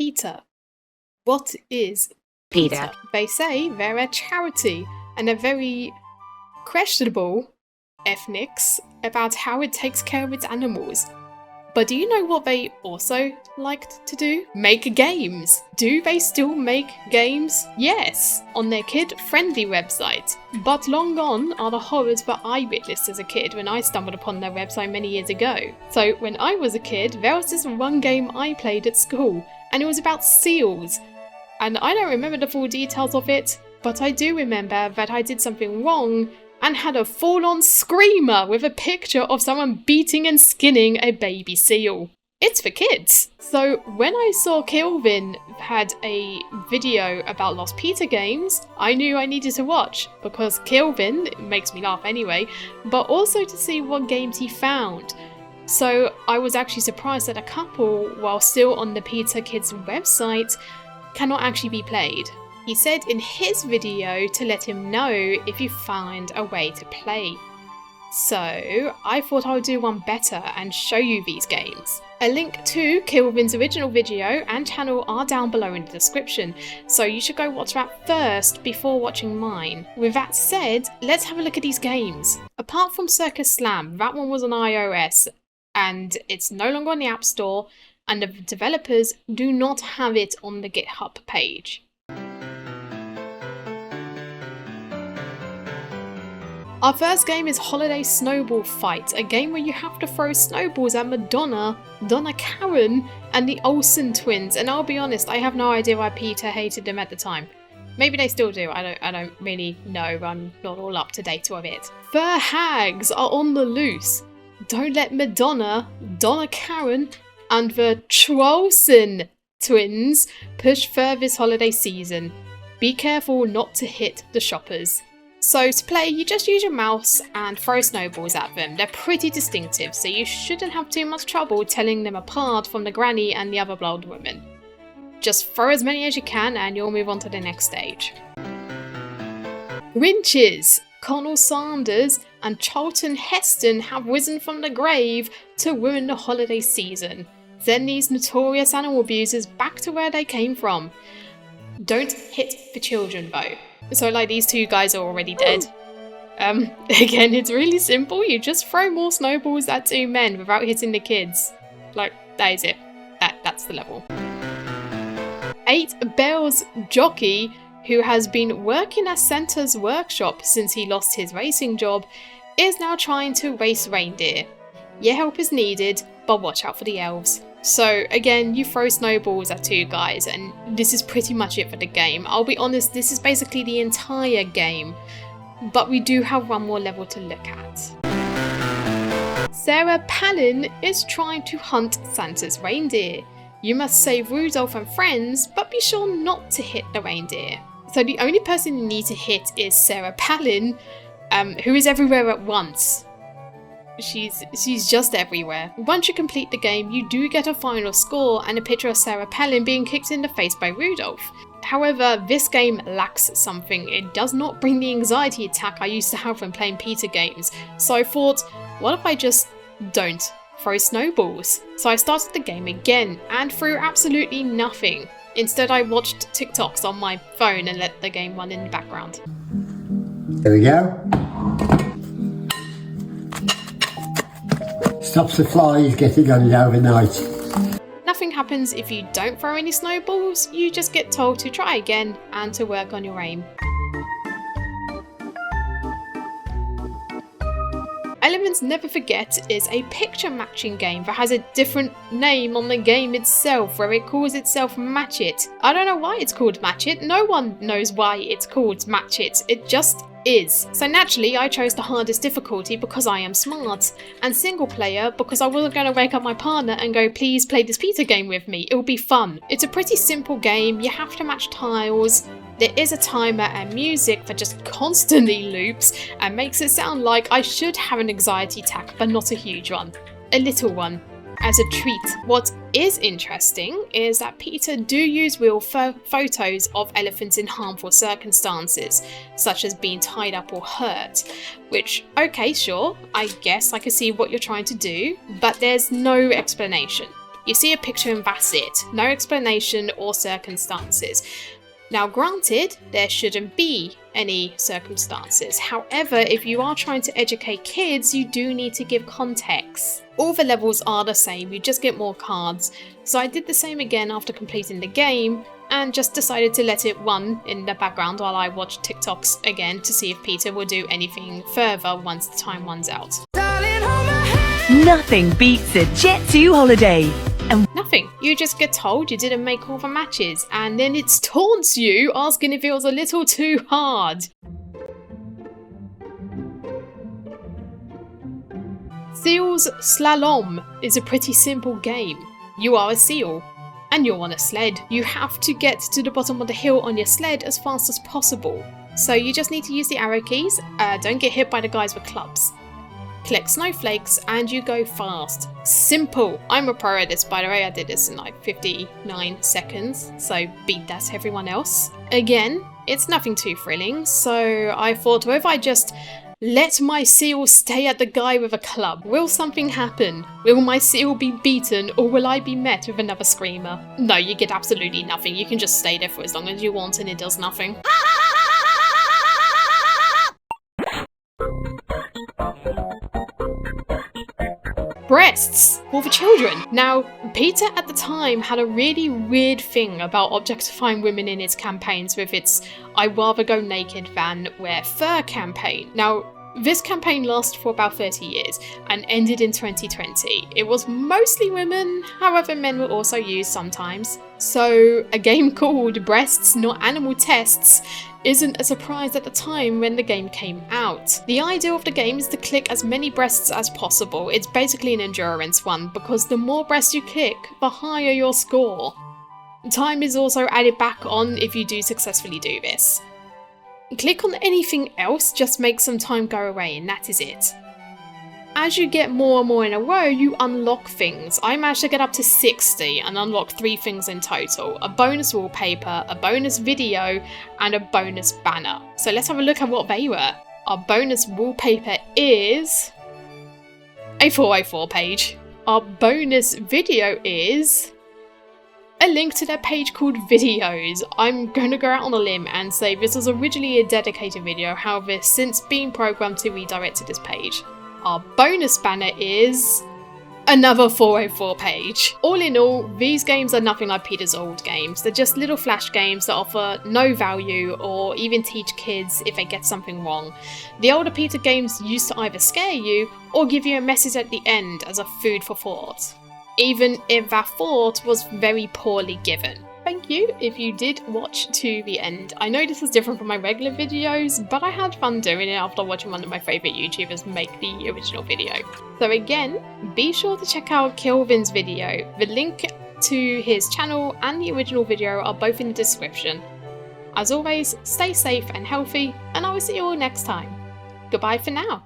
PETA. What is PETA? They say they're a charity and a very questionable ethics about how it takes care of its animals. But do you know what they also liked to do? Make games. Do they still make games? Yes, on their kid-friendly website. But long gone are the horrors that I witnessed as a kid when I stumbled upon their website many years ago. So when I was a kid, there was this one game I played at school, and it was about seals. And I don't remember the full details of it, but I do remember that I did something wrong and had a full-on screamer with a picture of someone beating and skinning a baby seal. It's for kids. So when I saw Keelvin had a video about Lost PETA games, I knew I needed to watch, because Keelvin, it makes me laugh anyway, but also to see what games he found. So I was actually surprised that a couple, while still on the PETA Kids website, cannot actually be played. He said in his video to let him know if you find a way to play. So I thought I would do one better and show you these games. A link to Keelvin's original video and channel are down below in the description, so you should go watch that first before watching mine. With that said, let's have a look at these games. Apart from Circus Slam, that one was on iOS and it's no longer on the App Store, and the developers do not have it on the GitHub page. Our first game is Holiday Snowball Fight, a game where you have to throw snowballs at Madonna, Donna Karen, and the Olsen twins, and I'll be honest, I have no idea why PETA hated them at the time. Maybe they still do, I don't really know, I'm not all up to date with it. Fur hags are on the loose. Don't let Madonna, Donna Karen, and the Olsen twins push fur this holiday season. Be careful not to hit the shoppers. So to play, you just use your mouse and throw snowballs at them. They're pretty distinctive, so you shouldn't have too much trouble telling them apart from the granny and the other blonde woman. Just throw as many as you can and you'll move on to the next stage. Grinches! Colonel Sanders and Charlton Heston have risen from the grave to ruin the holiday season. Send these notorious animal abusers back to where they came from. Don't hit the children though. So like these two guys are already dead. Again, it's really simple. You just throw more snowballs at two men without hitting the kids. Like, that is it. That's the level. 8 Bells jockey, who has been working at Santa's workshop since he lost his racing job, is now trying to race reindeer. Your help is needed, but watch out for the elves. So again, you throw snowballs at two guys, and this is pretty much it for the game. I'll be honest, this is basically the entire game, but we do have one more level to look at. Sarah Palin is trying to hunt Santa's reindeer. You must save Rudolph and friends, but be sure not to hit the reindeer. So the only person you need to hit is Sarah Palin, who is everywhere at once. She's just everywhere. Once you complete the game, you do get a final score and a picture of Sarah Palin being kicked in the face by Rudolph. However, this game lacks something. It does not bring the anxiety attack I used to have when playing PETA games. So I thought, what if I just don't throw snowballs? So I started the game again and threw absolutely nothing. Instead, I watched TikToks on my phone and let the game run in the background. There we go. Stops the flies getting on it overnight. Nothing happens if you don't throw any snowballs, you just get told to try again and to work on your aim. Elements Never Forget is a picture matching game that has a different name on the game itself, where it calls itself Match It. I don't know why it's called Match It, no one knows why it's called Match It, it just is. So naturally I chose the hardest difficulty because I am smart, and single player because I wasn't going to wake up my partner and go, please play this PETA game with me, it'll be fun. It's a pretty simple game, you have to match tiles, there is a timer and music that just constantly loops and makes it sound like I should have an anxiety attack, but not a huge one, a little one, as a treat. What is interesting is that PETA do use real photos of elephants in harmful circumstances, such as being tied up or hurt, which, okay, sure, I guess I can see what you're trying to do, but there's no explanation. You see a picture and that's it. No explanation or circumstances. Now granted, there shouldn't be any circumstances. However, if you are trying to educate kids, you do need to give context. All the levels are the same, you just get more cards. So I did the same again after completing the game, and just decided to let it run in the background while I watched TikToks again to see if PETA will do anything further once the time runs out. Nothing beats a Jet2 holiday. Nothing. You just get told you didn't make all the matches, and then it taunts you, asking if it was a little too hard. Seal's Slalom is a pretty simple game. You are a seal, and you're on a sled. You have to get to the bottom of the hill on your sled as fast as possible. So you just need to use the arrow keys, don't get hit by the guys with clubs. Collect snowflakes and you go fast. Simple. I'm a pro at this, by the way. I did this in like 59 seconds, so beat that everyone else. Again, it's nothing too thrilling, so I thought, what if I just let my seal stay at the guy with a club? Will something happen? Will my seal be beaten, or will I be met with another screamer? No, you get absolutely nothing. You can just stay there for as long as you want and it does nothing. Breasts for the children. Now, PETA at the time had a really weird thing about objectifying women in its campaigns with its "I'd rather go naked than wear fur" campaign. Now, this campaign lasted for about 30 years and ended in 2020. It was mostly women, however men were also used sometimes. So a game called Breasts Not Animal Tests isn't a surprise at the time when the game came out. The idea of the game is to click as many breasts as possible. It's basically an endurance one, because the more breasts you click, the higher your score. Time is also added back on if you do successfully do this. Click on anything else, just make some time go away, and that is it. As you get more and more in a row, you unlock things. I managed to get up to 60 and unlock 3 things in total. A bonus wallpaper, a bonus video, and a bonus banner. So let's have a look at what they were. Our bonus wallpaper is a 404 page. Our bonus video is a link to their page called Videos. I'm going to go out on a limb and say this was originally a dedicated video, however, since being programmed to redirect to this page. Our bonus banner is another 404 page. All in all, these games are nothing like PETA's old games. They're just little flash games that offer no value or even teach kids if they get something wrong. The older PETA games used to either scare you or give you a message at the end as a food for thought, even if that thought was very poorly given. Thank you if you did watch to the end. I know this is different from my regular videos, but I had fun doing it after watching one of my favourite YouTubers make the original video. So again, be sure to check out Keelvin's video. The link to his channel and the original video are both in the description. As always, stay safe and healthy, and I will see you all next time. Goodbye for now.